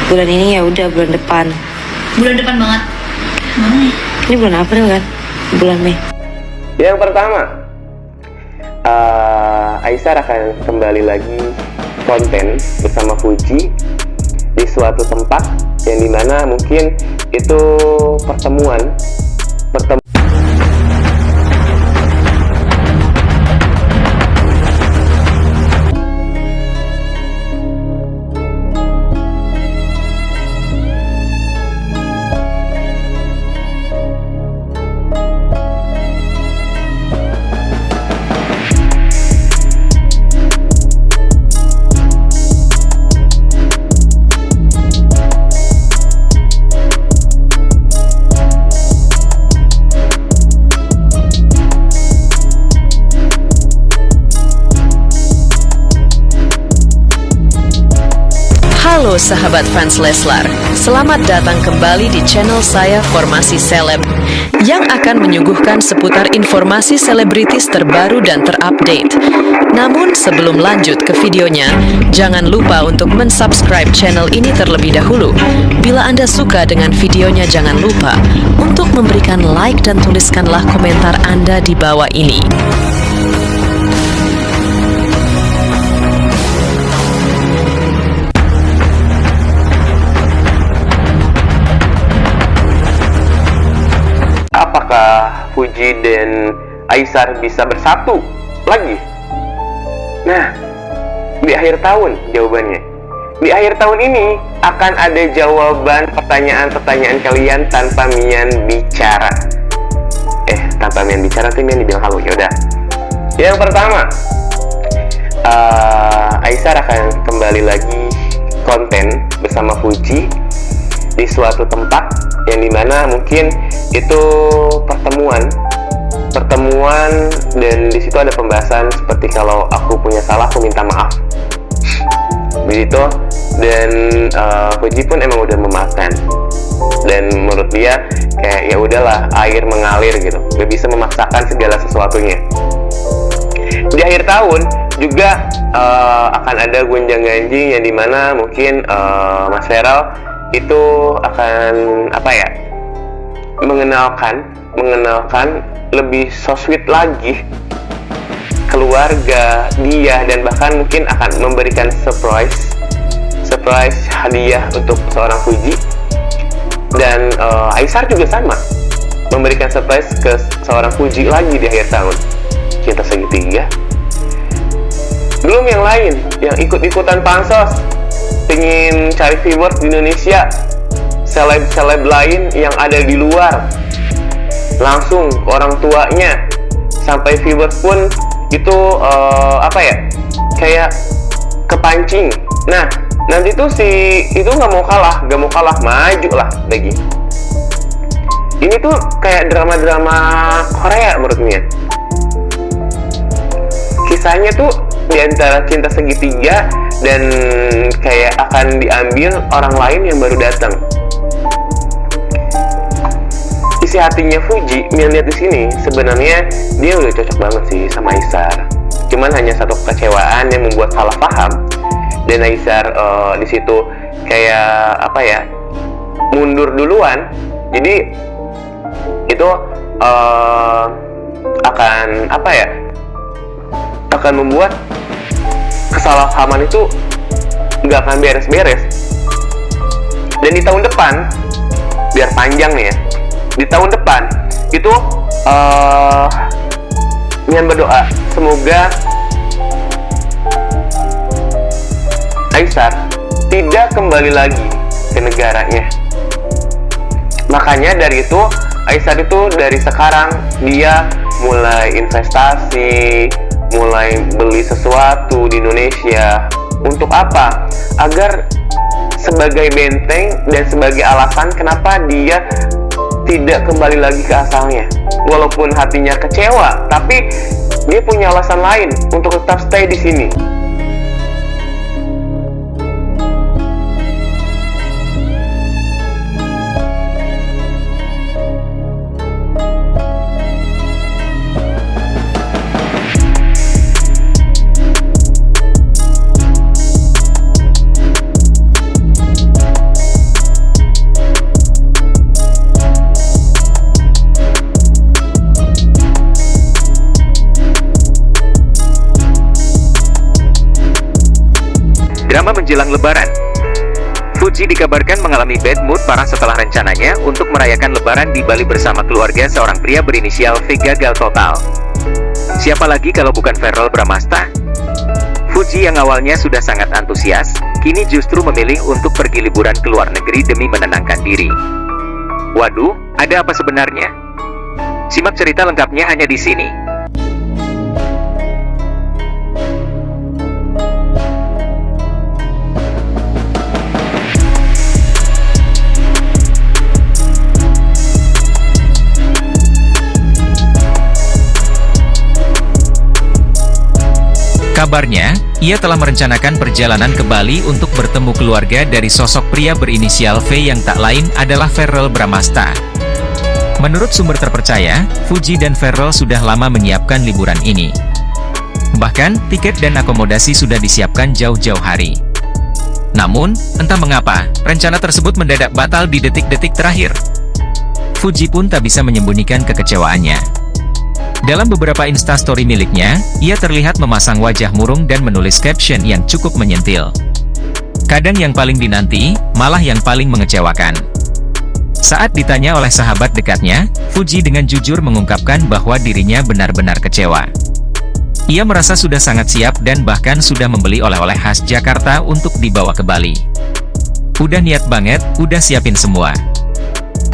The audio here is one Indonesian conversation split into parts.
bulan ini ya udah bulan depan. Bulan depan banget. Mana nih? Ini bulan April kan? Bulan Mei. Yang pertama, Aisyar akan kembali lagi konten bersama Fuji di suatu tempat yang dimana mungkin itu pertemuan. Halo sahabat fans Leslar, selamat datang kembali di channel saya Formasi Seleb yang akan menyuguhkan seputar informasi selebritis terbaru dan terupdate. Namun sebelum lanjut ke videonya, jangan lupa untuk mensubscribe channel ini terlebih dahulu. Bila Anda suka dengan videonya, jangan lupa untuk memberikan like dan tuliskanlah komentar Anda di bawah ini. Apakah Fuji dan Aisyar bisa bersatu lagi? Nah, di akhir tahun jawabannya. Di akhir tahun ini akan ada jawaban pertanyaan-pertanyaan kalian tanpa Mian bicara. Tanpa Mian bicara tuh Mian dibilang halo, yaudah. Yang pertama, Aisyar akan kembali lagi konten bersama Fuji di suatu tempat yang dimana mungkin itu pertemuan dan di situ ada pembahasan seperti kalau aku punya salah aku minta maaf begitu. Dan Fuji pun emang udah memaafkan dan menurut dia kayak ya udahlah, air mengalir gitu, gak bisa memaksakan segala sesuatunya. Di akhir tahun juga akan ada gonjang-ganjing yang dimana mungkin Mas Feral itu akan mengenalkan lebih so sweet lagi keluarga dia, dan bahkan mungkin akan memberikan surprise hadiah untuk seorang Fuji. Dan Aisyar juga sama, memberikan surprise ke seorang Fuji lagi di akhir tahun. Cinta segitiga. Belum yang lain yang ikut-ikutan pansos pengen cari viewers di Indonesia, seleb lain yang ada di luar langsung ke orang tuanya, sampai viewers pun itu kayak kepancing. Nah, nanti tuh si itu nggak mau kalah, maju lah lagi. Ini tuh kayak drama Korea menurut Mia. Kisahnya tuh di antara cinta segitiga dan kayak akan diambil orang lain yang baru datang. Isi hatinya Fuji, Mia lihat di sini sebenarnya dia udah cocok banget sih sama Aisyar. Cuman hanya satu kekecewaan yang membuat salah paham. Dan Aisyar di situ kayak mundur duluan. Jadi itu akan membuat kesalahpahaman itu nggak akan beres-beres. Dan di tahun depan, biar panjang nih ya, di tahun depan itu Mian berdoa semoga Aisyar tidak kembali lagi ke negaranya. Makanya dari itu Aisyar itu dari sekarang dia mulai investasi, mulai beli sesuatu di Indonesia. Untuk apa? Agar sebagai benteng dan sebagai alasan kenapa dia tidak kembali lagi ke asalnya. Walaupun hatinya kecewa, tapi dia punya alasan lain untuk tetap stay di sini. jelang Lebaran. Fuji dikabarkan mengalami bad mood parah setelah rencananya untuk merayakan Lebaran di Bali bersama keluarga seorang pria berinisial V gagal total. Siapa lagi kalau bukan Verrell Bramasta? Fuji yang awalnya sudah sangat antusias, kini justru memilih untuk pergi liburan ke luar negeri demi menenangkan diri. Waduh, ada apa sebenarnya? Simak cerita lengkapnya hanya di sini. Kabarnya, ia telah merencanakan perjalanan ke Bali untuk bertemu keluarga dari sosok pria berinisial V yang tak lain adalah Verrell Bramasta. Menurut sumber terpercaya, Fuji dan Verrell sudah lama menyiapkan liburan ini. Bahkan, tiket dan akomodasi sudah disiapkan jauh-jauh hari. Namun, entah mengapa, rencana tersebut mendadak batal di detik-detik terakhir. Fuji pun tak bisa menyembunyikan kekecewaannya. Dalam beberapa instastory miliknya, ia terlihat memasang wajah murung dan menulis caption yang cukup menyentil. Kadang yang paling dinanti, malah yang paling mengecewakan. Saat ditanya oleh sahabat dekatnya, Fuji dengan jujur mengungkapkan bahwa dirinya benar-benar kecewa. Ia merasa sudah sangat siap dan bahkan sudah membeli oleh-oleh khas Jakarta untuk dibawa ke Bali. Udah niat banget, udah siapin semua.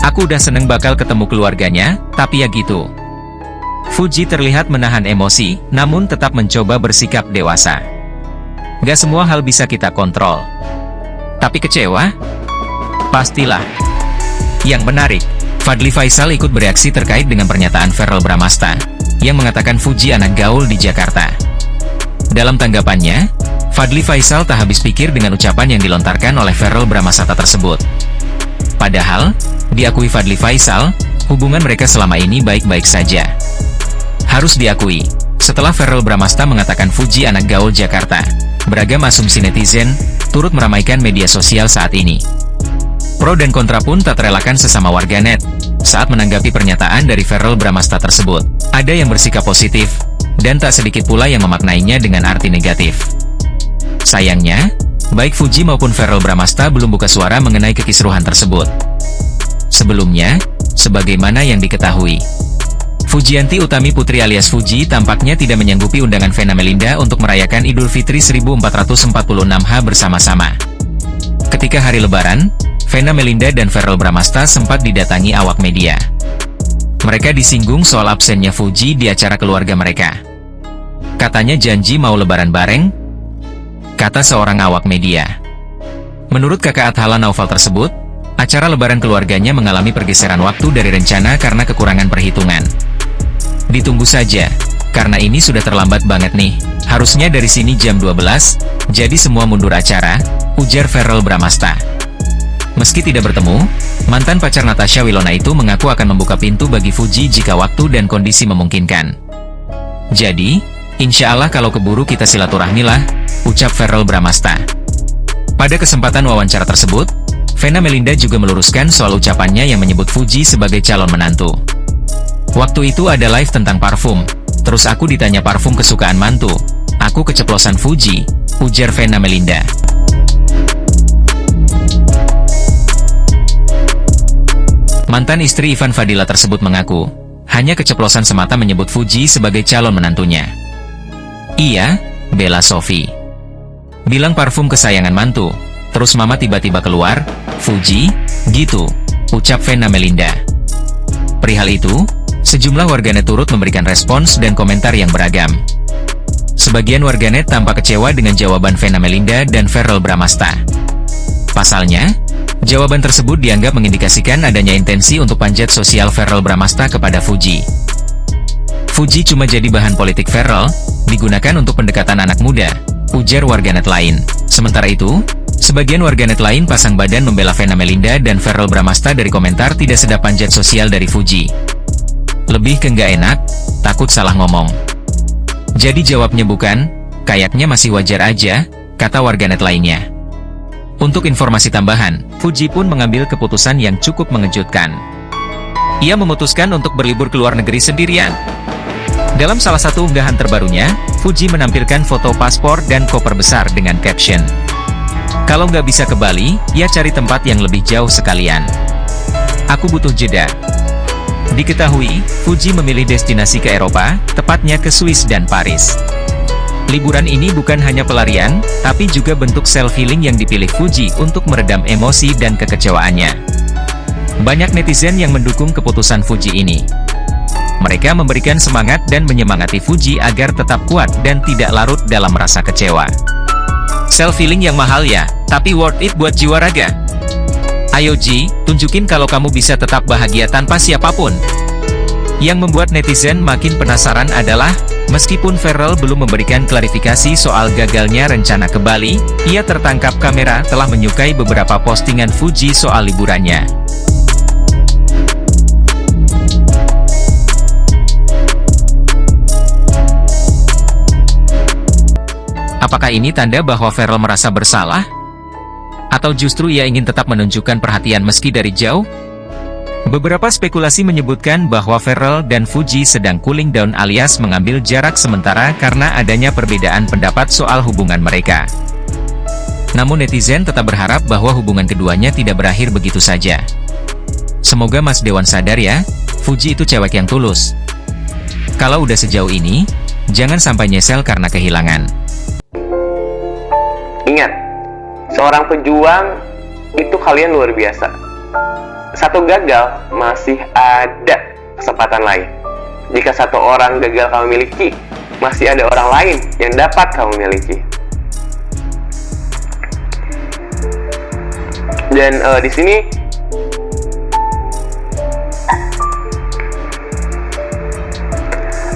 Aku udah seneng bakal ketemu keluarganya, tapi ya gitu. Fuji terlihat menahan emosi, namun tetap mencoba bersikap dewasa. Gak semua hal bisa kita kontrol. Tapi kecewa? Pastilah. Yang menarik, Fadly Faisal ikut bereaksi terkait dengan pernyataan Verrell Bramasta, yang mengatakan Fuji anak gaul di Jakarta. Dalam tanggapannya, Fadly Faisal tak habis pikir dengan ucapan yang dilontarkan oleh Verrell Bramasta tersebut. Padahal, diakui Fadly Faisal, hubungan mereka selama ini baik-baik saja. Harus diakui, setelah Verrell Bramasta mengatakan Fuji anak gaul Jakarta, beragam asumsi netizen turut meramaikan media sosial saat ini. Pro dan kontra pun tak terelakkan sesama warganet saat menanggapi pernyataan dari Verrell Bramasta tersebut. Ada yang bersikap positif, dan tak sedikit pula yang memaknainya dengan arti negatif. Sayangnya, baik Fuji maupun Verrell Bramasta belum buka suara mengenai kekisruhan tersebut. Sebelumnya, sebagaimana yang diketahui, Fujianti Utami Putri alias Fuji tampaknya tidak menyanggupi undangan Vena Melinda untuk merayakan Idul Fitri 1446 bersama-sama. Ketika hari Lebaran, Vena Melinda dan Verrell Bramasta sempat didatangi awak media. Mereka disinggung soal absennya Fuji di acara keluarga mereka. Katanya janji mau lebaran bareng, kata seorang awak media. Menurut kakak Athala Naufal tersebut, acara lebaran keluarganya mengalami pergeseran waktu dari rencana karena kekurangan perhitungan. Ditunggu saja, karena ini sudah terlambat banget nih, harusnya dari sini jam 12, jadi semua mundur acara, ujar Verrell Bramasta. Meski tidak bertemu, mantan pacar Natasha Wilona itu mengaku akan membuka pintu bagi Fuji jika waktu dan kondisi memungkinkan. Jadi, insya Allah kalau keburu kita silaturahmi lah, ucap Verrell Bramasta. Pada kesempatan wawancara tersebut, Vena Melinda juga meluruskan soal ucapannya yang menyebut Fuji sebagai calon menantu. Waktu itu ada live tentang parfum, terus aku ditanya parfum kesukaan mantu. Aku keceplosan Fuji, ujar Vena Melinda. Mantan istri Ivan Fadila tersebut mengaku, hanya keceplosan semata menyebut Fuji sebagai calon menantunya. Iya, Bella Sophie. Bilang parfum kesayangan mantu, terus mama tiba-tiba keluar, Fuji, gitu, ucap Vena Melinda. Perihal itu, sejumlah warganet turut memberikan respons dan komentar yang beragam. Sebagian warganet tampak kecewa dengan jawaban Vena Melinda dan Verrell Bramasta. Pasalnya, jawaban tersebut dianggap mengindikasikan adanya intensi untuk panjat sosial Verrell Bramasta kepada Fuji. Fuji cuma jadi bahan politik Verrell, digunakan untuk pendekatan anak muda, ujar warganet lain. Sementara itu, sebagian warganet lain pasang badan membela Vena Melinda dan Verrell Bramasta dari komentar tidak sedap panjat sosial dari Fuji. Lebih ke nggak enak, takut salah ngomong. Jadi jawabnya bukan, kayaknya masih wajar aja, kata warganet lainnya. Untuk informasi tambahan, Fuji pun mengambil keputusan yang cukup mengejutkan. Ia memutuskan untuk berlibur ke luar negeri sendirian. Dalam salah satu unggahan terbarunya, Fuji menampilkan foto paspor dan koper besar dengan caption, Kalau nggak bisa ke Bali, ya cari tempat yang lebih jauh sekalian. Aku butuh jeda. Diketahui, Fuji memilih destinasi ke Eropa, tepatnya ke Swiss dan Paris. Liburan ini bukan hanya pelarian, tapi juga bentuk self-healing yang dipilih Fuji untuk meredam emosi dan kekecewaannya. Banyak netizen yang mendukung keputusan Fuji ini. Mereka memberikan semangat dan menyemangati Fuji agar tetap kuat dan tidak larut dalam rasa kecewa. Self-healing yang mahal ya, tapi worth it buat jiwa raga. Ayo Ji, tunjukin kalau kamu bisa tetap bahagia tanpa siapapun. Yang membuat netizen makin penasaran adalah, meskipun Pharrell belum memberikan klarifikasi soal gagalnya rencana ke Bali, ia tertangkap kamera telah menyukai beberapa postingan Fuji soal liburannya. Apakah ini tanda bahwa Pharrell merasa bersalah? Atau justru ia ingin tetap menunjukkan perhatian meski dari jauh? Beberapa spekulasi menyebutkan bahwa Pharrell dan Fuji sedang cooling down alias mengambil jarak sementara karena adanya perbedaan pendapat soal hubungan mereka. Namun netizen tetap berharap bahwa hubungan keduanya tidak berakhir begitu saja. Semoga Mas Dewan sadar ya, Fuji itu cewek yang tulus. Kalau udah sejauh ini, jangan sampai nyesel karena kehilangan. Ingat, seorang pejuang itu kalian luar biasa. Satu gagal, masih ada kesempatan lain. Jika satu orang gagal kamu miliki, masih ada orang lain yang dapat kamu miliki. Dan di sini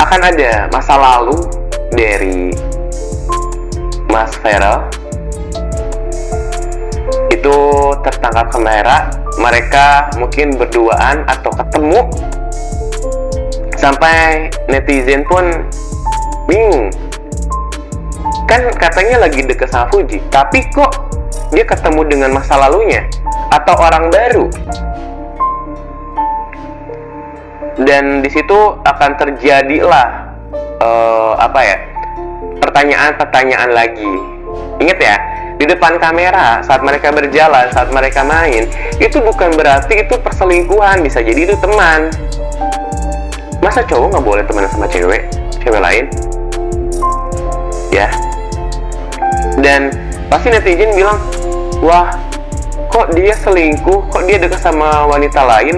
akan ada masa lalu dari Mas Pharrell. Itu tertangkap kamera, mereka mungkin berduaan atau ketemu, sampai netizen pun bingung. Kan katanya lagi deket sama Fuji, tapi kok dia ketemu dengan masa lalunya atau orang baru? Dan disitu akan terjadilah pertanyaan-pertanyaan lagi. Ingat ya, di depan kamera, saat mereka berjalan, saat mereka main, itu bukan berarti itu perselingkuhan, bisa jadi itu teman. Masa cowok nggak boleh teman sama cewek lain? Ya. Dan pasti netizen bilang, wah, kok dia selingkuh, kok dia dekat sama wanita lain?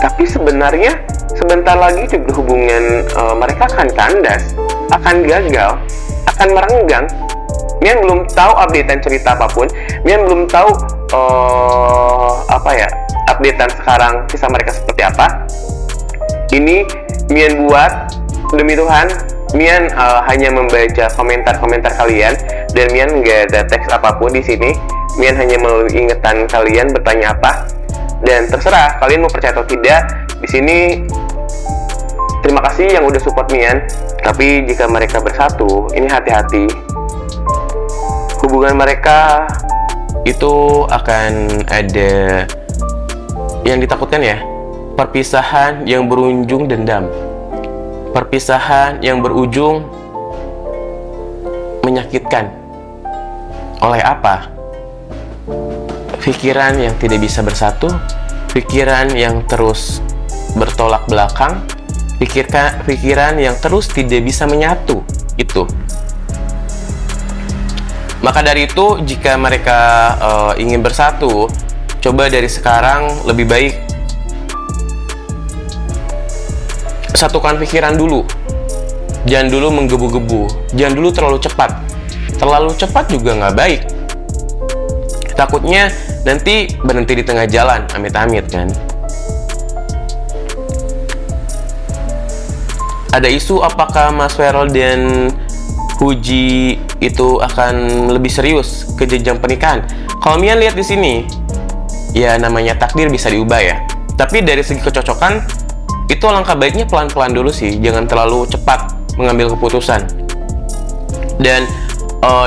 Tapi sebenarnya, sebentar lagi juga hubungan mereka akan kandas, akan gagal, akan merenggang. Mian belum tahu updatean cerita apapun. Mian belum tahu updatean sekarang kisah mereka seperti apa. Ini Mian buat demi Tuhan. Mian hanya membaca komentar-komentar kalian dan Mian nggak ada teks apapun di sini. Mian hanya melalui ingatan kalian bertanya apa, dan terserah kalian mau percaya atau tidak. Di sini terima kasih yang udah support Mian. Tapi jika mereka bersatu, ini hati-hati. Hubungan mereka itu akan ada yang ditakutkan ya, perpisahan yang berujung dendam, perpisahan yang berujung menyakitkan. Oleh apa? Pikiran yang tidak bisa bersatu, pikiran yang terus bertolak belakang, pikiran yang terus tidak bisa menyatu. Itu. Maka dari itu, jika mereka ingin bersatu, coba dari sekarang lebih baik satukan pikiran dulu. Jangan dulu menggebu-gebu, jangan dulu terlalu cepat. Terlalu cepat juga nggak baik. Takutnya nanti berhenti di tengah jalan, amit-amit kan. Ada isu apakah Mas Pharrell dan Fuji itu akan lebih serius ke jenjang pernikahan. Kalau Mian lihat di sini, ya namanya takdir bisa diubah ya. Tapi dari segi kecocokan, itu langkah baiknya pelan-pelan dulu sih, jangan terlalu cepat mengambil keputusan. Dan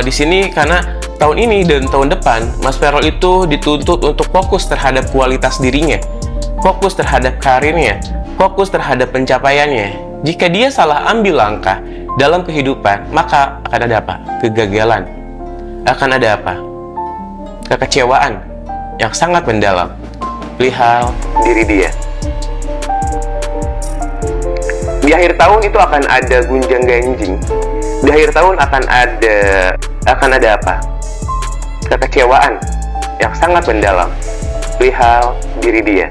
di sini karena tahun ini dan tahun depan, Mas Pharrell itu dituntut untuk fokus terhadap kualitas dirinya, fokus terhadap karirnya, fokus terhadap pencapaiannya. Jika dia salah ambil langkah dalam kehidupan, maka akan ada apa? Kegagalan. akan ada apa? Kekecewaan yang sangat mendalam perihal diri dia. Di akhir tahun itu akan ada gunjang ganjing. Di akhir tahun akan ada apa? Kekecewaan yang sangat mendalam perihal diri dia.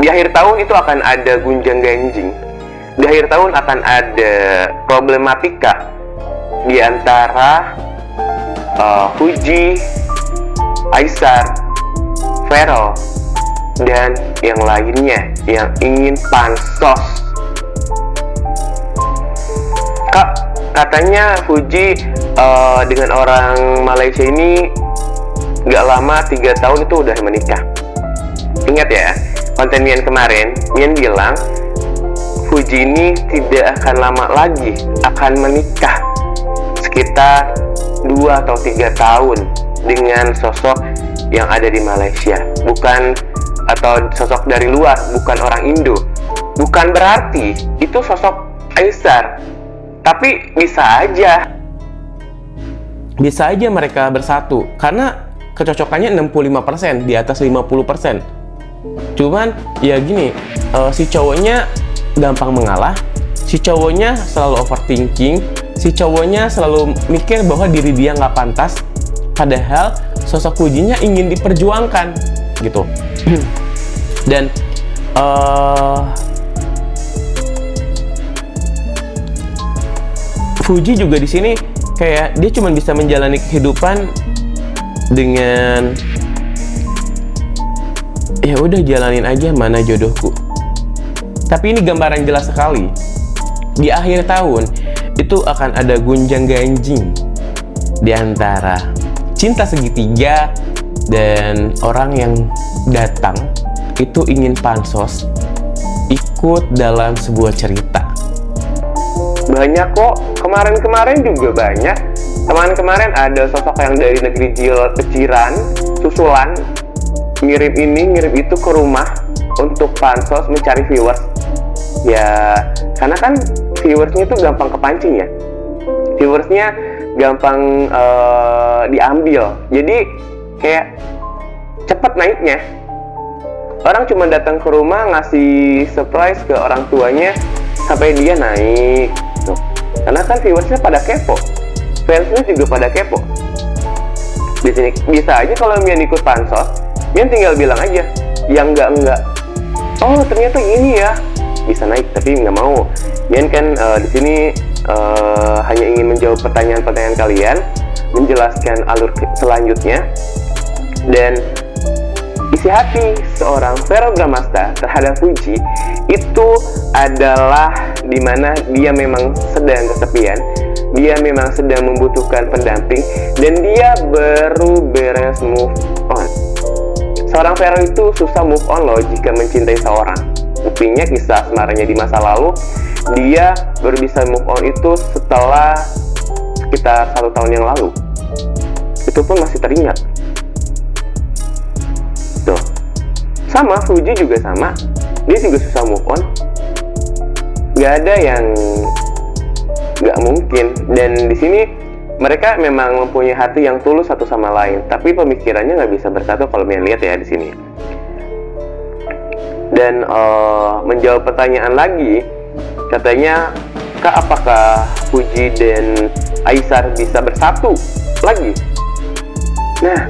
Di akhir tahun itu akan ada gunjang ganjing. Di akhir tahun akan ada problematika di antara Fuji, Aisar, Feral, dan yang lainnya yang ingin pansos. Katanya Fuji dengan orang Malaysia ini gak lama 3 tahun itu udah menikah. Ingat ya, konten Mian kemarin, Mian bilang Fuji ini tidak akan lama lagi akan menikah, sekitar 2 atau 3 tahun dengan sosok yang ada di Malaysia, bukan atau sosok dari luar, bukan orang Indo. Bukan berarti itu sosok Aisar, tapi bisa aja mereka bersatu karena kecocokannya 65%, di atas 50%. Cuman ya gini, si cowoknya gampang mengalah, si cowoknya selalu overthinking, si cowoknya selalu mikir bahwa diri dia nggak pantas, padahal sosok Fujinya ingin diperjuangkan gitu. Dan Fuji juga di sini kayak dia cuma bisa menjalani kehidupan dengan ya udah jalanin aja mana jodohku. Tapi ini gambaran jelas sekali. Di akhir tahun itu akan ada gunjang ganjing di antara cinta segitiga dan orang yang datang itu ingin pansos ikut dalam sebuah cerita. Banyak kok, kemarin-kemarin juga banyak. Kemarin ada sosok yang dari negeri jiran, susulan, ngirim ini, ngirim itu ke rumah untuk pansos mencari viewers. Ya, karena kan viewersnya itu gampang kepancing ya. Viewersnya gampang diambil. Jadi kayak cepat naiknya. Orang cuma datang ke rumah ngasih surprise ke orang tuanya sampai dia naik tuh. Karena kan viewersnya pada kepo, fansnya juga pada kepo. Di sini bisa aja kalau Mian ikut pansos, Mian tinggal bilang aja, yang enggak. Oh ternyata gini ya, bisa naik. Tapi nggak mau. Mian kan di sini hanya ingin menjawab pertanyaan-pertanyaan kalian, menjelaskan alur selanjutnya, dan isi hati seorang Feral Bramasta terhadap Fuji itu adalah dimana dia memang sedang kesepian, dia memang sedang membutuhkan pendamping, dan dia baru beres move on. Seorang Feral itu susah move on loh jika mencintai seorang. Buktinya kisah asmaranya di masa lalu, dia baru bisa move on itu setelah sekitar 1 tahun yang lalu. Itu pun masih teringat. Tuh. Sama, Fuji juga sama. Dia juga susah move on. Gak ada yang gak mungkin. Dan di sini mereka memang mempunyai hati yang tulus satu sama lain, tapi pemikirannya nggak bisa bersatu kalau kalian lihat ya di sini. Dan menjawab pertanyaan lagi, katanya, Kak, apakah Fuji dan Aisar bisa bersatu lagi? Nah,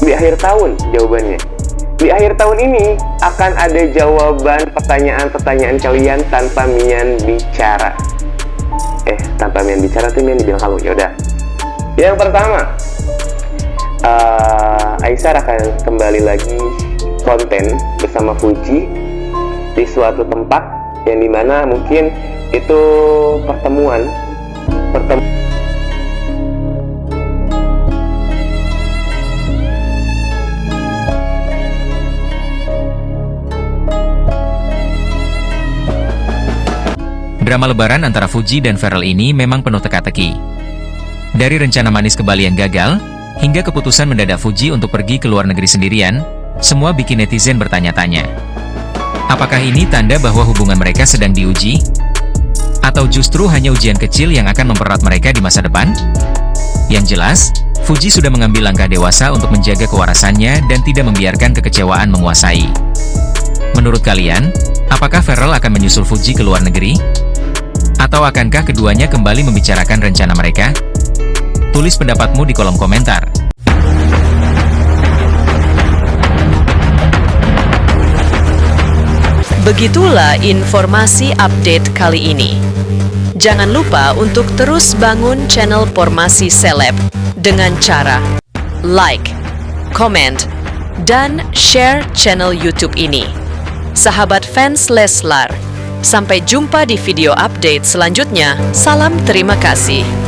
di akhir tahun jawabannya. Di akhir tahun ini akan ada jawaban pertanyaan-pertanyaan kalian tanpa Mian bicara. Tanpa Mian bicara tuh Mian dibilang halo. Yaudah. Yang pertama, Aisar akan kembali lagi konten bersama Fuji di suatu tempat yang dimana mungkin itu pertemuan. Drama lebaran antara Fuji dan Feral ini memang penuh teka-teki. Dari rencana manis ke Bali yang gagal, hingga keputusan mendadak Fuji untuk pergi ke luar negeri sendirian, semua bikin netizen bertanya-tanya. Apakah ini tanda bahwa hubungan mereka sedang diuji? Atau justru hanya ujian kecil yang akan mempererat mereka di masa depan? Yang jelas, Fuji sudah mengambil langkah dewasa untuk menjaga kewarasannya dan tidak membiarkan kekecewaan menguasai. Menurut kalian, apakah Pharrell akan menyusul Fuji ke luar negeri? Atau akankah keduanya kembali membicarakan rencana mereka? Tulis pendapatmu di kolom komentar. Begitulah informasi update kali ini. Jangan lupa untuk terus bangun channel Formasi Seleb dengan cara like, comment, dan share channel YouTube ini. Sahabat fans Leslar, sampai jumpa di video update selanjutnya. Salam terima kasih.